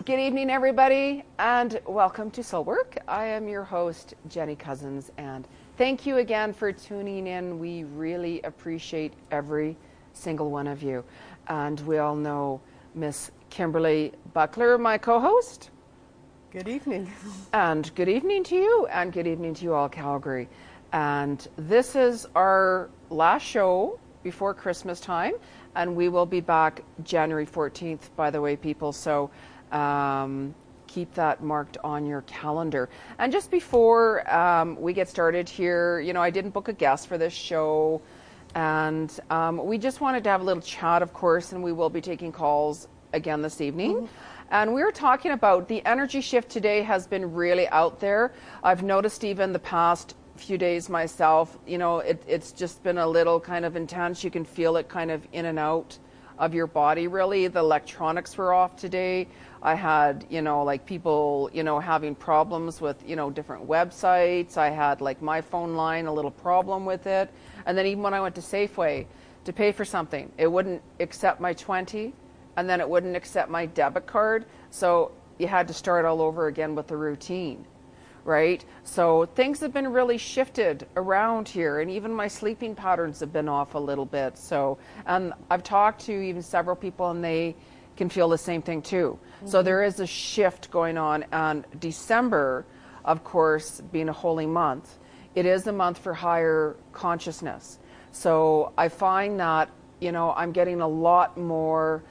Good evening, everybody, and welcome to Soul Work. I am your host, Jeni Cousins, and thank you again for tuning in. We really appreciate every single one of you. And we all know Miss Kimberly Buckler, my co-host. Good evening. And good evening to you, and good evening to you all, Calgary. And this is our last show before Christmas time, and we will be back January 14th, by the way, people. So keep that marked on your calendar. And just before we get started here, you know, I didn't book a guest for this show, and we just wanted to have a little chat, of course, and we will be taking calls again this evening. Mm-hmm. And we were talking about the energy shift today has been really out there. I've noticed even the past few days myself, you know, it's just been a little kind of intense. You can feel it kind of in and out of your body, really. The electronics were off today. I had, you know, like people, you know, having problems with, you know, different websites. I had like my phone line, a little problem with it. And then even when I went to Safeway to pay for something, it wouldn't accept my 20, and then it wouldn't accept my debit card. So you had to start all over again with the routine, right? So things have been really shifted around here, and even my sleeping patterns have been off a little bit. So, and I've talked to even several people, and they can feel the same thing too. Mm-hmm. So there is a shift going on. And December, of course, being a holy month, it is a month for higher consciousness. So I find that, you know, I'm getting a lot more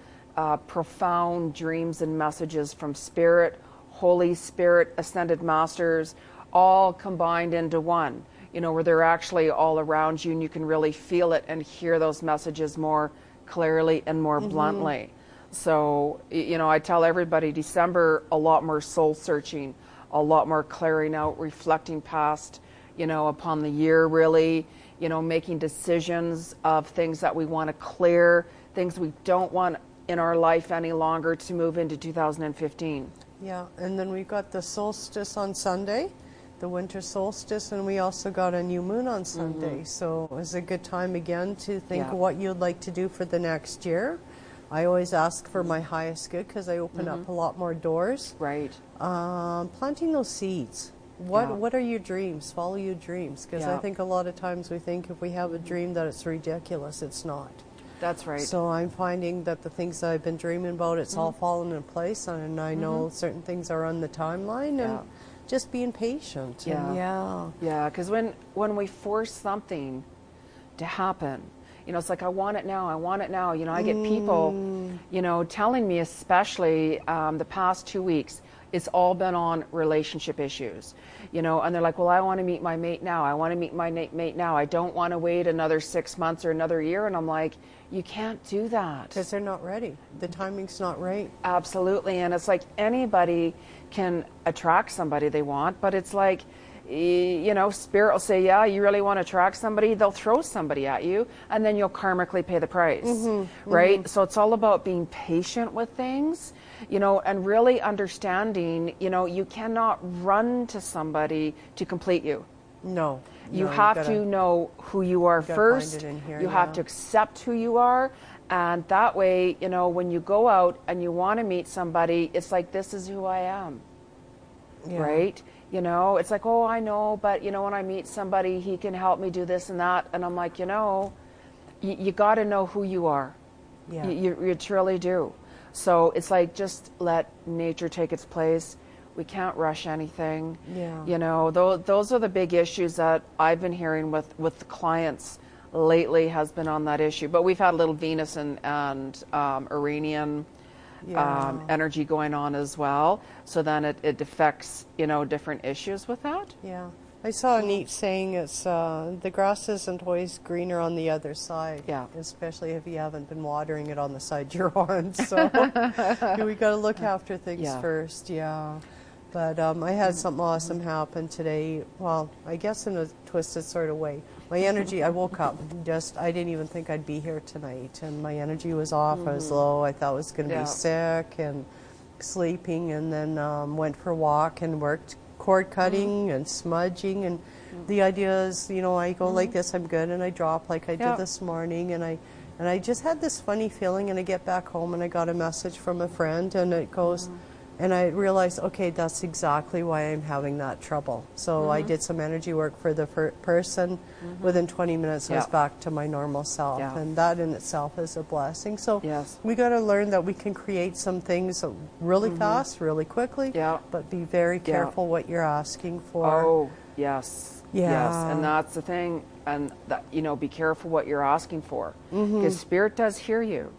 profound dreams and messages from Spirit, Holy Spirit, Ascended Masters, all combined into one, you know, where they're actually all around you, and you can really feel it and hear those messages more clearly and more bluntly. So, you know, I tell everybody, December, a lot more soul searching, a lot more clearing out, reflecting past, you know, upon the year, really, you know, making decisions of things that we want to clear, things we don't want in our life any longer to move into 2015. Yeah, and then we got the solstice on Sunday, the winter solstice, and we also got a new moon on Sunday. So it was a good time again to think what you'd like to do for the next year. I always ask for my highest good because I open up a lot more doors. Right. Planting those seeds. What are your dreams? Follow your dreams, because I think a lot of times we think if we have a dream that it's ridiculous. It's not. That's right. So I'm finding that the things that I've been dreaming about, it's all fallen in place, and I know certain things are on the timeline, and just being patient. Yeah, because when we force something to happen, you know, it's like, I want it now, I want it now. You know, I get people, you know, telling me, especially the past 2 weeks, it's all been on relationship issues, you know, and they're like, well, I want to meet my mate now. I want to meet my mate now. I don't want to wait another 6 months or another year. And I'm like, you can't do that. Because they're not ready. The timing's not right. Absolutely. And it's like anybody can attract somebody they want, but it's like, you know, Spirit will say, yeah, you really want to attract somebody, they'll throw somebody at you, and then you'll karmically pay the price, right? So it's all about being patient with things, you know, and really understanding, you know, you cannot run to somebody to complete you. No. You have to know who you are first. You have to accept who you are. And that way, you know, when you go out and you want to meet somebody, it's like, this is who I am, right? You know, it's like, oh, I know, but, you know, when I meet somebody, he can help me do this and that. And I'm like, you know, you got to know who you are. Yeah. You truly do. So it's like, just let nature take its place. We can't rush anything. Yeah. You know, those are the big issues that I've been hearing with the clients lately, has been on that issue. But we've had a little Venus and Iranian energy going on as well. So then it affects, you know, different issues with that. Yeah. I saw a neat saying, it's the grass isn't always greener on the other side. Yeah. Especially if you haven't been watering it on the side you're on. So we got to look after things first. Yeah. But I had something awesome happen today. Well, I guess in a twisted sort of way. My energy, I woke up, I didn't even think I'd be here tonight. And my energy was off. I was low. I thought I was going to be sick and sleeping. And then went for a walk and worked cord cutting and smudging. And the idea is, you know, I go like this, I'm good. And I drop like I did this morning. And I just had this funny feeling. And I get back home and I got a message from a friend. And it goes, And I realized, okay, that's exactly why I'm having that trouble. So I did some energy work for the person. Within 20 minutes, I was back to my normal self. And that in itself is a blessing. So we got to learn that we can create some things really fast, really quickly, but be very careful what you're asking for. Oh, yes. Yes. And that's the thing. And that, you know, be careful what you're asking for, because Spirit does hear you.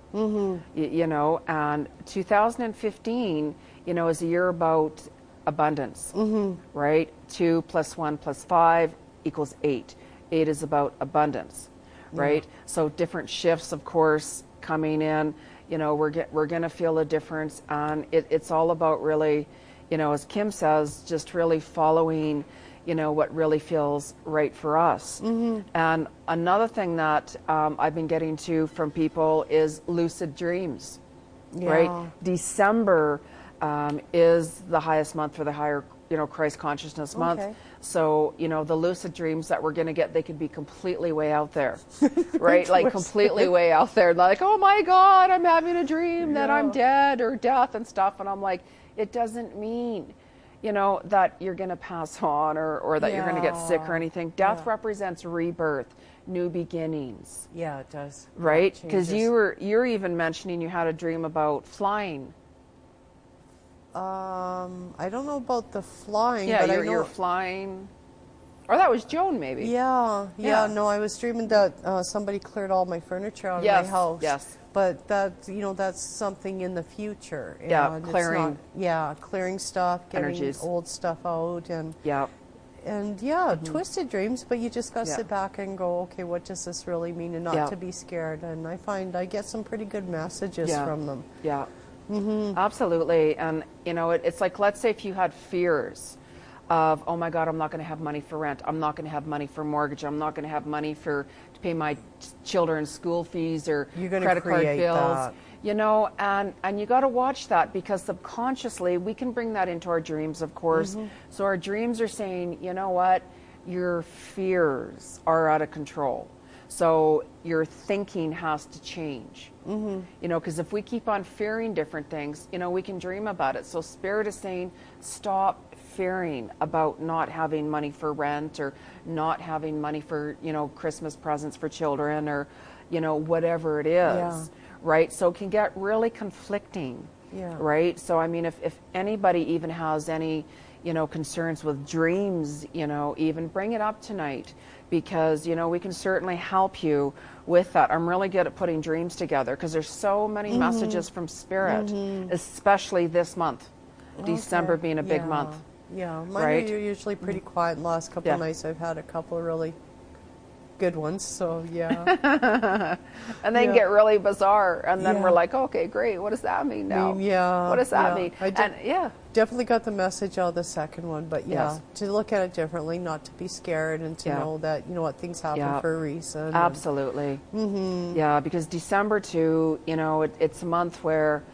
You know, and 2015, you know, is a year about abundance, right? 2 + 1 + 5 = 8. 8 is about abundance, right? So different shifts, of course, coming in. You know, we're going to feel a difference, and it's all about really, you know, as Kim says, just really following, you know, what really feels right for us. And another thing that I've been getting to from people is lucid dreams, right? December is the highest month for the higher, you know, Christ consciousness month. So, you know, the lucid dreams that we're going to get, they could be completely way out there, right? Like completely way out there. Like, oh my God, I'm having a dream that I'm dead or death and stuff. And I'm like, it doesn't mean, you know, that you're going to pass on or that you're going to get sick or anything. Death represents rebirth, new beginnings. Yeah, it does. Right? Because you're even mentioning you had a dream about flying. I don't know about the flying. Yeah, but you're flying. Or that was Joan, maybe. Yeah. No, I was dreaming that somebody cleared all my furniture out of my house. Yes. But that, you know, that's something in the future. Yeah, and clearing. Clearing stuff, getting energies. old stuff out, and and twisted dreams. But you just got to sit back and go, okay, what does this really mean, and not to be scared. And I find I get some pretty good messages from them. Yeah. Absolutely. And you know, it's like, let's say if you had fears of, oh my God, I'm not going to have money for rent, I'm not going to have money for mortgage, I'm not going to have money to pay my children's school fees or credit card bills. You know, and you got to watch that, because subconsciously we can bring that into our dreams, of course. So our dreams are saying, you know what, your fears are out of control. So your thinking has to change. You know, because if we keep on fearing different things, you know, we can dream about it. So Spirit is saying, stop fearing about not having money for rent, or not having money for, you know, Christmas presents for children, or, you know, whatever it is, right? So it can get really conflicting, right? So, I mean, if anybody even has any, you know, concerns with dreams, you know, even bring it up tonight, because, you know, we can certainly help you with that. I'm really good at putting dreams together, because there's so many messages from Spirit, especially this month, December being a big month. Yeah, mine are usually pretty quiet. The last couple of nights I've had a couple of really good ones, so and they get really bizarre, and then we're like, okay, great, what does that mean now? What does that mean? Definitely got the message out of the second one, but to look at it differently, not to be scared, and to know that, you know what, things happen for a reason. Absolutely. Yeah, because December too, you know, it's a month where,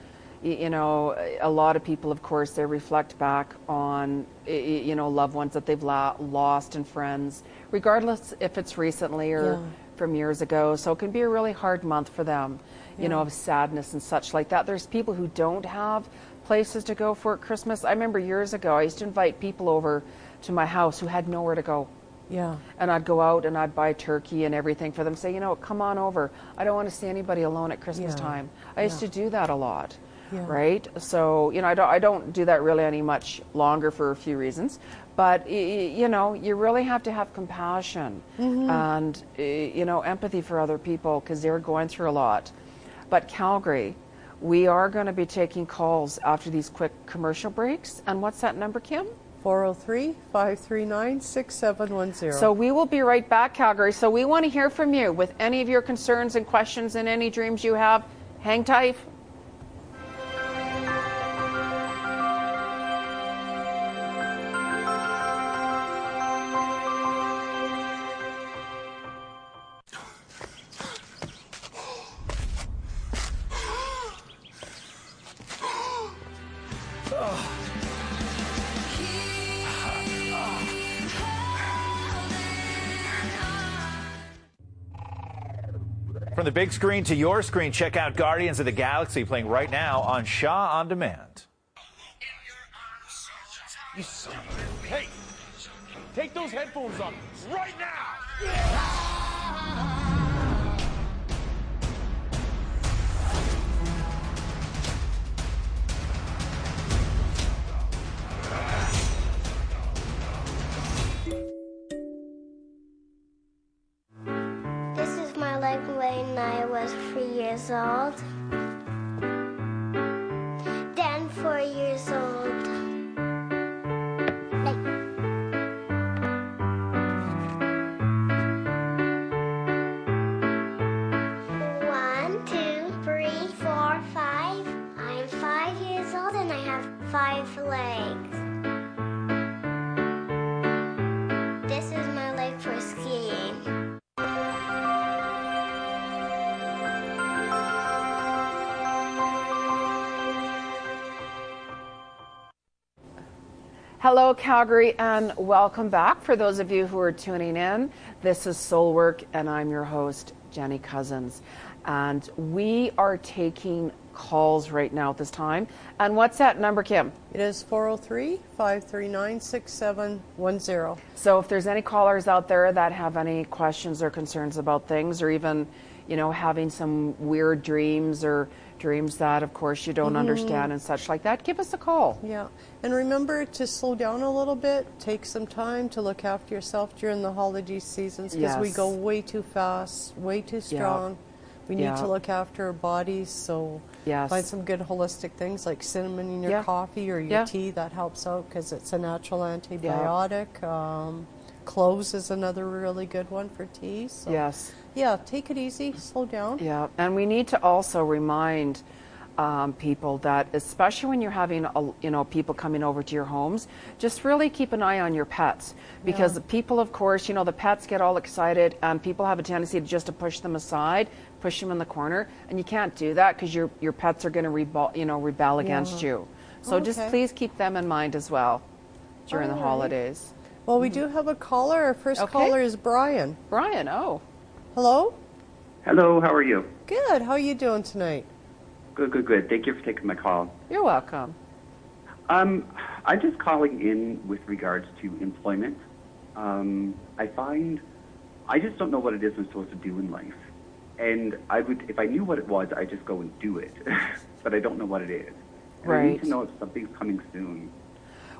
you know, a lot of people, of course, they reflect back on, you know, loved ones that they've lost and friends, regardless if it's recently or from years ago. So it can be a really hard month for them, you know, of sadness and such like that. There's people who don't have places to go for Christmas. I remember years ago, I used to invite people over to my house who had nowhere to go. And I'd go out and I'd buy turkey and everything for them, say, you know, come on over. I don't want to see anybody alone at Christmas time. I used to do that a lot. Right? So, you know, I don't do that really any much longer for a few reasons. But, you know, you really have to have compassion and, you know, empathy for other people, because they're going through a lot. But Calgary, we are going to be taking calls after these quick commercial breaks. And what's that number, Kim? 403-539-6710. So we will be right back, Calgary. So we want to hear from you with any of your concerns and questions and any dreams you have. Hang tight. From the big screen to your screen, check out Guardians of the Galaxy, playing right now on Shaw On Demand. You son of a... Hey! Take those headphones off right now! This is my leg when I was 3 years old. Then 4 years old. One, two, three, four, five. I'm 5 years old and I have 5 legs. This is my leg for skiing. Hello, Calgary, and welcome back. For those of you who are tuning in, this is Soul Work, and I'm your host, Jeni Cousins. And we are taking calls right now at this time. And what's that number, Kim? It is 403-539-6710. So if there's any callers out there that have any questions or concerns about things, or even, you know, having some weird dreams or dreams that, of course, you don't understand and such like that, give us a call. Yeah, and remember to slow down a little bit. Take some time to look after yourself during the holiday seasons, because we go way too fast, way too strong. We need to look after our bodies, so find some good holistic things like cinnamon in your coffee or your tea. That helps out because it's a natural antibiotic. Cloves is another really good one for tea. So yeah, take it easy, slow down. Yeah, and we need to also remind people that, especially when you're having people coming over to your homes, just really keep an eye on your pets, because people, of course, the pets get all excited, and people have a tendency to push them aside, push them in the corner, and you can't do that because your pets are going to rebel against you. So just please keep them in mind as well during the holidays. Well, we do have a caller. Our first caller is Brian. Brian, hello? Hello, how are you? Good. How are you doing tonight? Good. Thank you for taking my call. You're welcome. I'm just calling in with regards to employment. I just don't know what it is I'm supposed to do in life. And if I knew what it was, I'd just go and do it. But I don't know what it is. And I need to know if something's coming soon.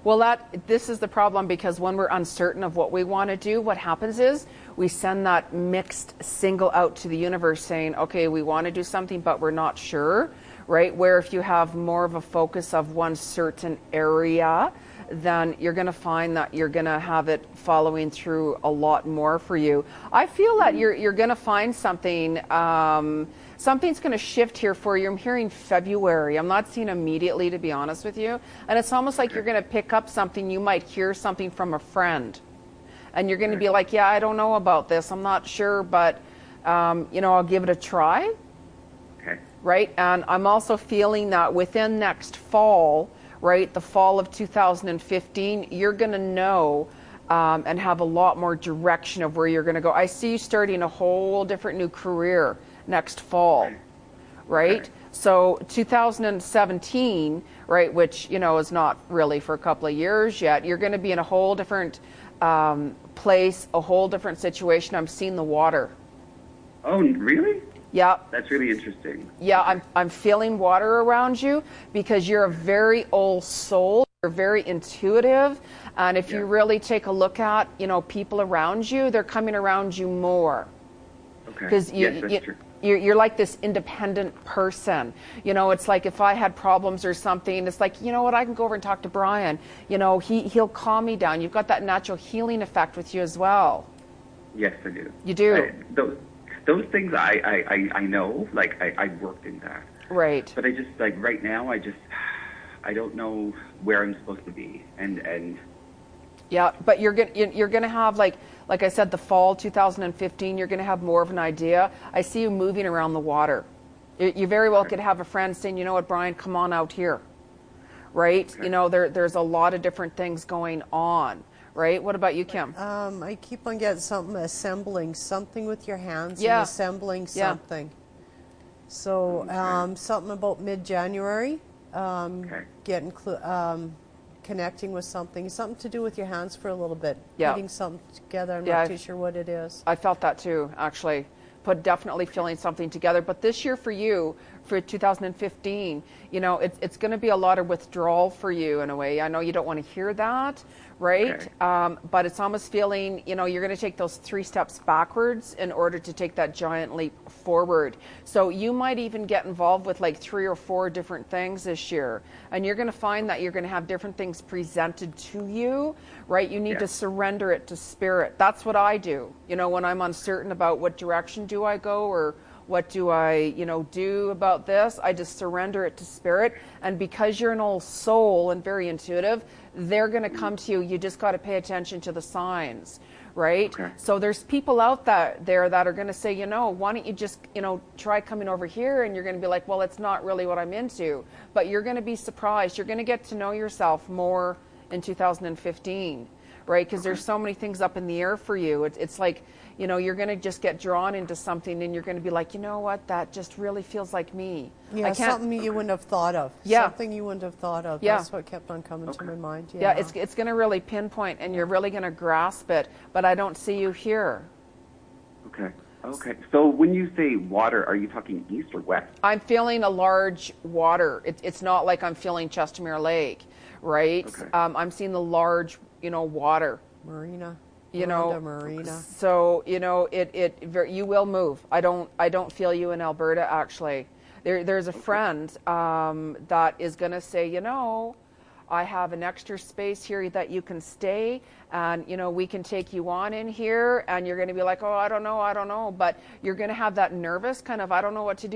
Well, this is the problem, because when we're uncertain of what we want to do, what happens is we send that mixed signal out to the universe saying, okay, we want to do something, but we're not sure, right? Where if you have more of a focus of one certain area, then you're going to find that you're going to have it following through a lot more for you. I feel that you're going to find something. Something's going to shift here for you. I'm hearing February. I'm not seeing immediately, to be honest with you. And it's almost like you're going to pick up something. You might hear something from a friend. And you're going to be like, yeah, I don't know about this. I'm not sure, but, I'll give it a try. Okay. Right? And I'm also feeling that within next fall, right, the fall of 2015, you're going to know and have a lot more direction of where you're going to go. I see you starting a whole different new career next fall, right? Okay. So 2017, right, which, is not really for a couple of years yet, you're going to be in a whole different place, a whole different situation. I'm seeing the water. Oh, really? Yeah. That's really interesting. Yeah, I'm feeling water around you, because you're a very old soul. You're very intuitive. And if you really take a look at, people around you, they're coming around you more. Okay. Because you're like this independent person. It's like if I had problems or something, it's like, you know what, I can go over and talk to Brian. He'll calm me down. You've got that natural healing effect with you as well. Yes, I do. You do. Those things I know, like I worked in that. Right. But I just, like, right now, I don't know where I'm supposed to be. And yeah, but you're gonna have, like I said, the fall 2015, you're gonna have more of an idea. I see you moving around the water. You very well could have a friend saying, you know what, Brian, come on out here, right? Okay. There's a lot of different things going on, right? What about you, Kim? I keep on getting something, assembling something with your hands and assembling something. So something about mid-January, getting connecting with something to do with your hands for a little bit, Yeah. putting something together. I'm Yeah, not too sure what it is. I felt that too, actually. Definitely feeling something together. But this year for you, for 2015, you know, it's going to be a lot of withdrawal for you in a way. I know you don't want to hear that, right? Okay. But it's almost feeling, you know, you're going to take those 3 steps backwards in order to take that giant leap forward. So you might even get involved with like 3 or 4 different things this year. And you're going to find that you're going to have different things presented to you, right? You need to surrender it to spirit. That's what I do. You know, when I'm uncertain about what direction do I go or what do I, you know, do about this, I just surrender it to spirit. And because you're an old soul and very intuitive, they're going to come to you. You just got to pay attention to the signs, right? Okay. So there's people out there that are going to say, you know, why don't you just, you know, try coming over here? And you're going to be like, well, it's not really what I'm into. But you're going to be surprised. You're going to get to know yourself more in 2015, right? Because there's so many things up in the air for you. It's like, you know, you're going to just get drawn into something and you're going to be like, you know what, that just really feels like me. Yeah, something you wouldn't have thought of. Yeah. Something you wouldn't have thought of. Yeah. That's what kept on coming to my mind. Yeah, it's going to really pinpoint and you're really going to grasp it, but I don't see you here. Okay. Okay. So when you say water, are you talking east or west? I'm feeling a large water. It's not like I'm feeling Chestermere Lake, right? Okay. I'm seeing the large, you know, water. Marina. You know, Marina. so you know you will move. I don't feel you in Alberta actually. There's a friend that is going to say, you know, I have an extra space here that you can stay, and you know we can take you on in here, and you're going to be like, oh, I don't know, but you're going to have that nervous kind of I don't know what to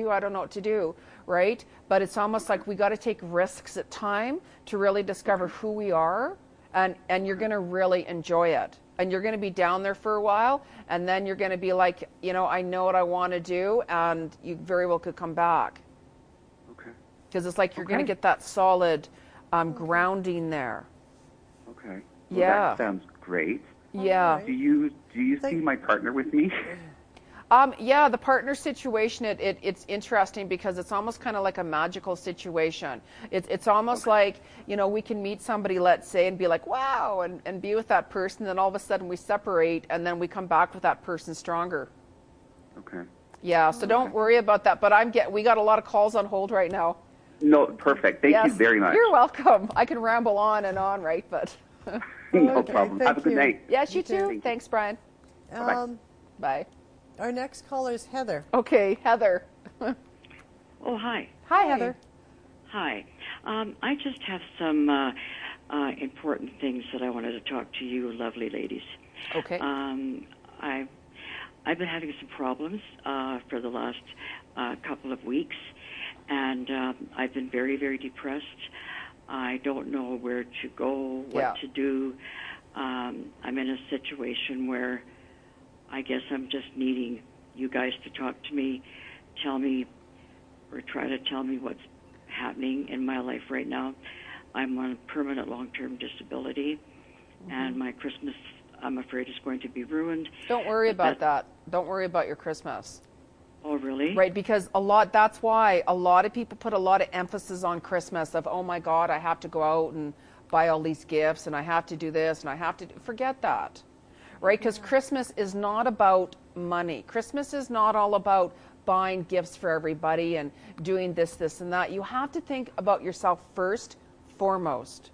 do, right? But it's almost like we got to take risks at time to really discover who we are, and you're going to really enjoy it. And you're going to be down there for a while, and then you're going to be like, you know, I know what I want to do, and you very well could come back. Okay. Because it's like you're going to get that solid grounding there. Okay. Well, Yeah. That sounds great. Yeah. Do you see my partner with me? Yeah, the partner situation, it's interesting because it's almost kind of like a magical situation. It's almost like, you know, we can meet somebody, let's say, and be like, wow, and be with that person, then all of a sudden we separate, and then we come back with that person stronger. Okay. Yeah, so don't worry about that. But we got a lot of calls on hold right now. No, perfect. Thank you very much. You're welcome. I can ramble on and on, right? But no problem. Have a good night. Yes, you too. Thanks, Brian. Bye. Our next caller is Heather. Okay, Heather. Oh, hi. Hi, Heather. Hi. I just have some important things that I wanted to talk to you lovely ladies. Okay. I've been having some problems for the last couple of weeks, and I've been very, very depressed. I don't know where to go, what to do. I'm in a situation where I guess I'm just needing you guys to talk to me, tell me, or try to tell me what's happening in my life right now. I'm on permanent long-term disability, and my Christmas, I'm afraid, is going to be ruined. Don't worry about that. Don't worry about your Christmas. Oh, really? Right, because that's why a lot of people put a lot of emphasis on Christmas of, oh my God, I have to go out and buy all these gifts, and I have to do this, and I have to forget that. Right? Because Christmas is not about money. Christmas is not all about buying gifts for everybody and doing this, and that. You have to think about yourself first, foremost.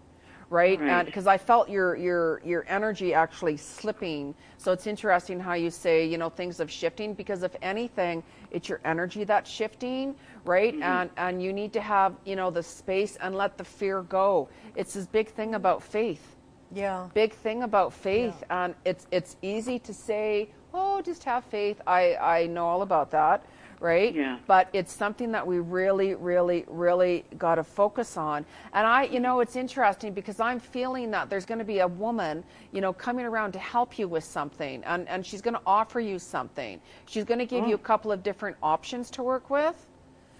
Right? And because I felt your energy actually slipping. So it's interesting how you say, you know, things of shifting, because if anything, it's your energy that's shifting, right? And you need to have, you know, the space and let the fear go. It's this big thing about faith. Yeah. Big thing about faith, and it's easy to say, oh, just have faith. I know all about that, right? Yeah. But it's something that we really, really, really got to focus on. And you know, it's interesting because I'm feeling that there's going to be a woman, you know, coming around to help you with something, and she's going to offer you something. She's going to give you a couple of different options to work with.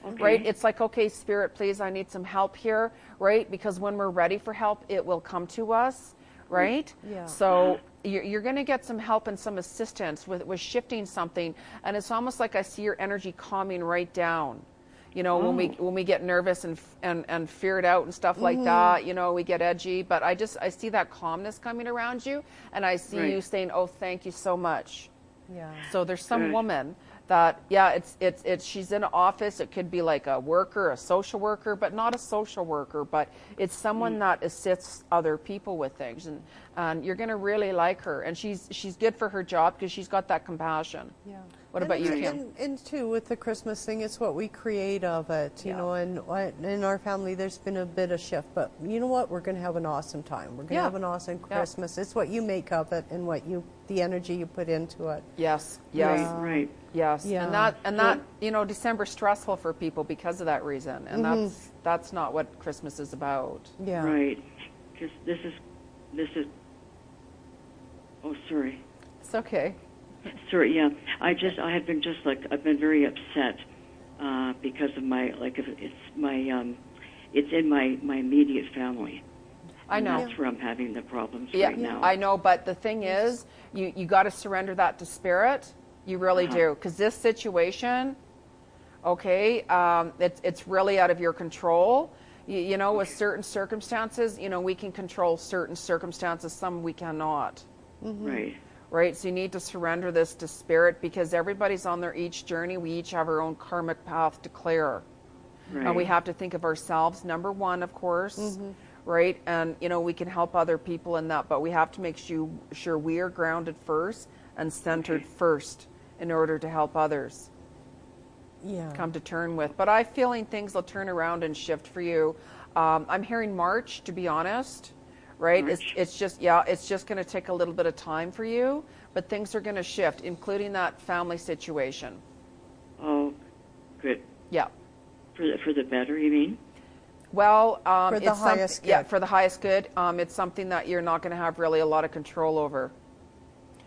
Okay. Right? It's like, okay, Spirit, please, I need some help here, right? Because when we're ready for help, it will come to us. Right? Yeah. So you're going to get some help and some assistance with shifting something. And it's almost like I see your energy calming right down. You know, when we get nervous and feared out and stuff like that, you know, we get edgy. But I see that calmness coming around you, and I see you saying, "Oh, thank you so much." Yeah. So there's some woman that, it's she's in an office. It could be like a worker, a social worker, but not a social worker, but it's someone that assists other people with things, and you're going to really like her. And she's good for her job because she's got that compassion. Yeah. What about you, Kim? And too, with the Christmas thing, it's what we create of it, you know, and in our family, there's been a bit of shift, but you know what? We're going to have an awesome time. We're going to have an awesome Christmas. It's what you make of it and the energy you put into it. Yes. Right. Yes. Yeah. And that, you know, December's stressful for people because of that reason. And that's not what Christmas is about. Yeah. Right. Because this is, oh, sorry. It's okay. Sorry, yeah. I've been very upset because of it's in my immediate family. I know. That's where I'm having the problems right now. I know, but the thing is, you got to surrender that to spirit. You really do, because this situation, okay, it's really out of your control. You know, with certain circumstances, you know, we can control certain circumstances, some we cannot. Right. Right, so you need to surrender this to spirit, because everybody's on their each journey. We each have our own karmic path to clear. Right. And we have to think of ourselves, number one, of course, right? And, you know, we can help other people in that, but we have to make sure we are grounded first and centered first in order to help others come to term with. But I'm feeling things will turn around and shift for you. I'm hearing March, to be honest. Right? It's just going to take a little bit of time for you, but things are going to shift, including that family situation. Oh, good. Yeah. For the better, you mean? Well, for the highest good. Yeah, for the highest good. It's something that you're not going to have really a lot of control over.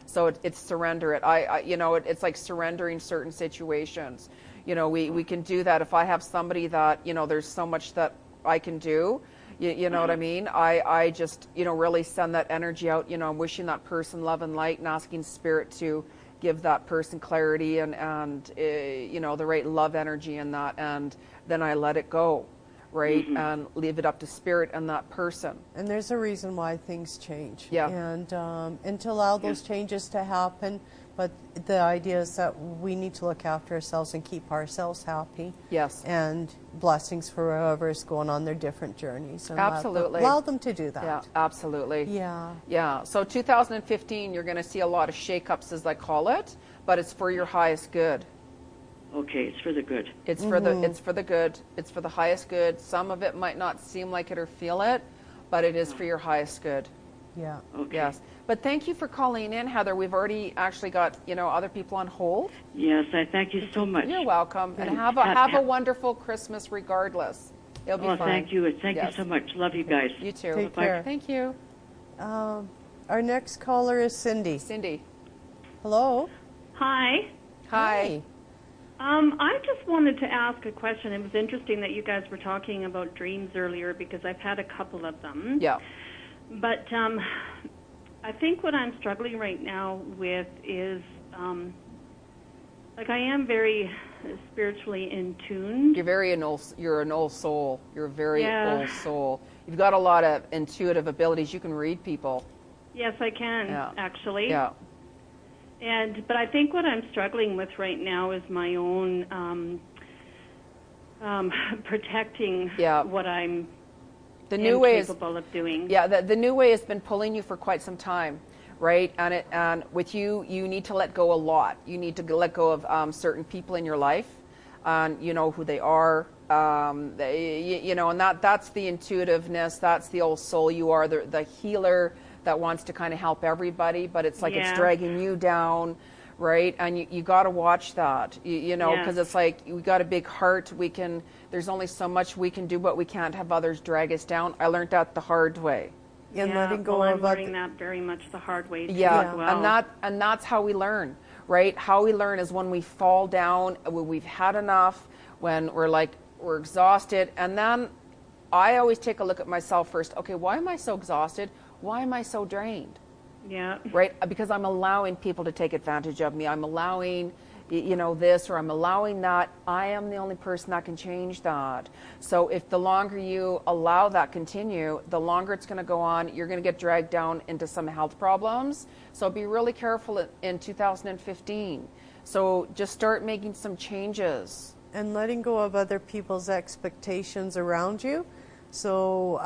So it's surrender it. You know, it's like surrendering certain situations. You know, we can do that. If I have somebody that, you know, there's so much that I can do. You know what I mean? I just, you know, really send that energy out. You know, I'm wishing that person love and light and asking spirit to give that person clarity and you know, the right love energy in that. And then I let it go, right? And leave it up to spirit and that person. And there's a reason why things change. Yeah. And to allow those changes to happen. But the idea is that we need to look after ourselves and keep ourselves happy. Yes. And blessings for whoever is going on their different journeys. And absolutely. Allow them to do that. Yeah, absolutely. Yeah. Yeah. So 2015, you're going to see a lot of shakeups, as I call it, but it's for your highest good. Okay, it's for the good. It's for the good. It's for the highest good. Some of it might not seem like it or feel it, but it is for your highest good. Yeah. Okay. Yes. But thank you for calling in, Heather. We've already actually got, you know, other people on hold. Yes, I thank you so much. You're welcome. And have a wonderful Christmas regardless. It'll be fine. Thank you. Thank you so much. Love you guys. You too. Take care. Thank you. Our next caller is Cindy. Cindy. Hello. Hi. Hi. I just wanted to ask a question. It was interesting that you guys were talking about dreams earlier because I've had a couple of them. Yeah. But I think what I'm struggling right now with is, like, I am very spiritually in tune. You're an old soul. You're a very old soul. You've got a lot of intuitive abilities. You can read people. Yes, I can, actually. Yeah. But I think what I'm struggling with right now is my own protecting what I'm capable of doing. Yeah, the new way has been pulling you for quite some time, right? And with you need to let go a lot. You need to let go of certain people in your life, and you know who they are. You know, and that's the intuitiveness. That's the old soul. You are the healer that wants to kind of help everybody, but it's like it's dragging you down, right? And you got to watch that, you know, because it's like we got a big heart. There's only so much we can do, but we can't have others drag us down. I learned that the hard way. And letting go I'm learning that very much the hard way too, as well. and that's how we learn, right? How we learn is when we fall down, when we've had enough, when we're exhausted, and then I always take a look at myself first. Okay, why am I so exhausted? Why am I so drained? Yeah. Right? Because I'm allowing people to take advantage of me. I'm allowing, you know, this, or I'm allowing that, I am the only person that can change that. So if the longer you allow that continue, the longer it's going to go on, you're going to get dragged down into some health problems. So be really careful in 2015. So just start making some changes. And letting go of other people's expectations around you. So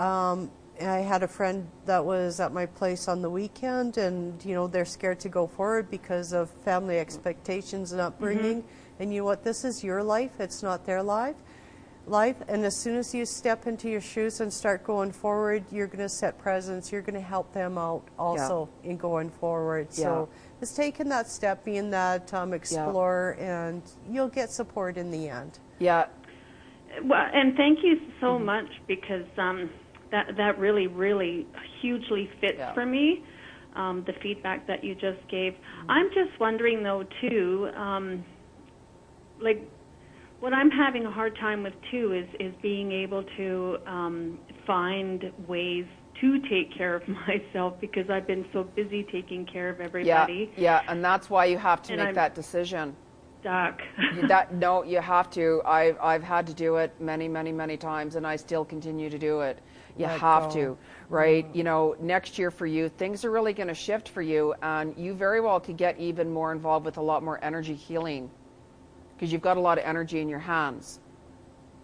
I had a friend that was at my place on the weekend, and you know, they're scared to go forward because of family expectations and upbringing. And you know what, this is your life, it's not their life. And as soon as you step into your shoes and start going forward, you're going to set presents, you're going to help them out also in going forward. So it's taking that step, being that explorer, and you'll get support in the end. Well, and thank you so much, because that really, really hugely fits for me, the feedback that you just gave. I'm just wondering, though, too, like, what I'm having a hard time with, too, is being able to find ways to take care of myself, because I've been so busy taking care of everybody. Yeah, and that's why you have to make that decision. Stuck. No, you have to. I've had to do it many, many, many times, and I still continue to do it. You have to, right? You know, next year for you, things are really going to shift for you, and you very well could get even more involved with a lot more energy healing, because you've got a lot of energy in your hands.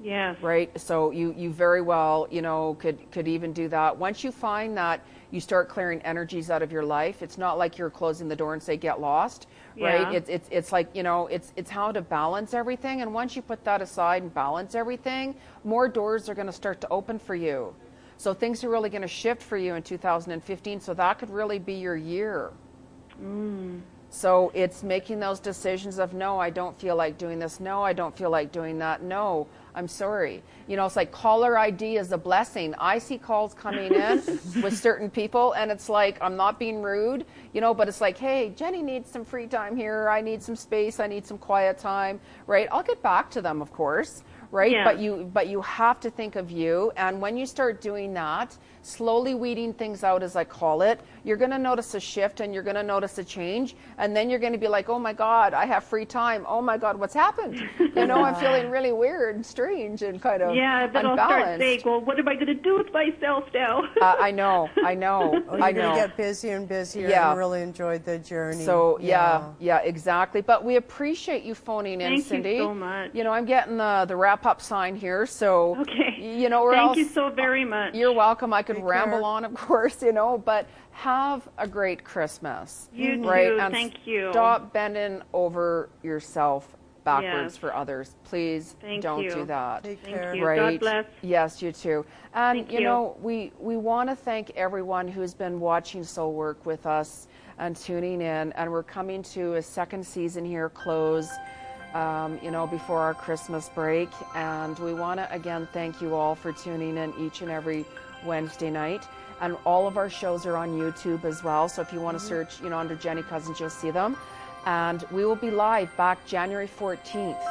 Yes. Right? So you very well, you know, could even do that. Once you find that you start clearing energies out of your life, it's not like you're closing the door and say, get lost, right? It's like, you know, it's how to balance everything. And once you put that aside and balance everything, more doors are going to start to open for you. So things are really going to shift for you in 2015. So that could really be your year. So it's making those decisions of, no, I don't feel like doing this. No, I don't feel like doing that. No, I'm sorry. You know, it's like caller ID is a blessing. I see calls coming in with certain people, and it's like, I'm not being rude, you know, but it's like, hey, Jenny needs some free time here. I need some space. I need some quiet time, right? I'll get back to them, of course, right? Yeah. But you have to think of you. And when you start doing that, slowly weeding things out, as I call it, you're going to notice a shift, and you're going to notice a change. And then you're going to be like, oh my God, I have free time. Oh my God, what's happened? You know, I'm feeling really weird and strange and kind of then unbalanced. I'll start saying, well, what am I going to do with myself now? I know. Oh, you're going to get busier and busier and really enjoy the journey. So, yeah, exactly. But we appreciate you phoning in, Cindy. Thank you so much. You know, I'm getting the wrap-up sign here, so, you know, or Thank you so very much. You're welcome. I could ramble on, of course, you know, but have a great Christmas. You too. And thank you. Stop bending over yourself backwards for others. Please don't do that. Take care. You. Right? God bless. Yes, you too. And Thank you know, we want to thank everyone who's been watching Soul Work with us and tuning in. And we're coming to a second season here, close, you know, before our Christmas break. And we want to again thank you all for tuning in each and every Wednesday night. And all of our shows are on YouTube as well. So if you want to search, you know, under Jeni Cousins, you'll see them. And we will be live back January 14th,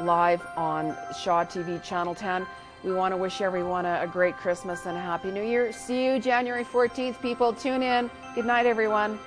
live on Shaw TV Channel 10. We want to wish everyone a great Christmas and a Happy New Year. See you January 14th, people. Tune in. Good night, everyone.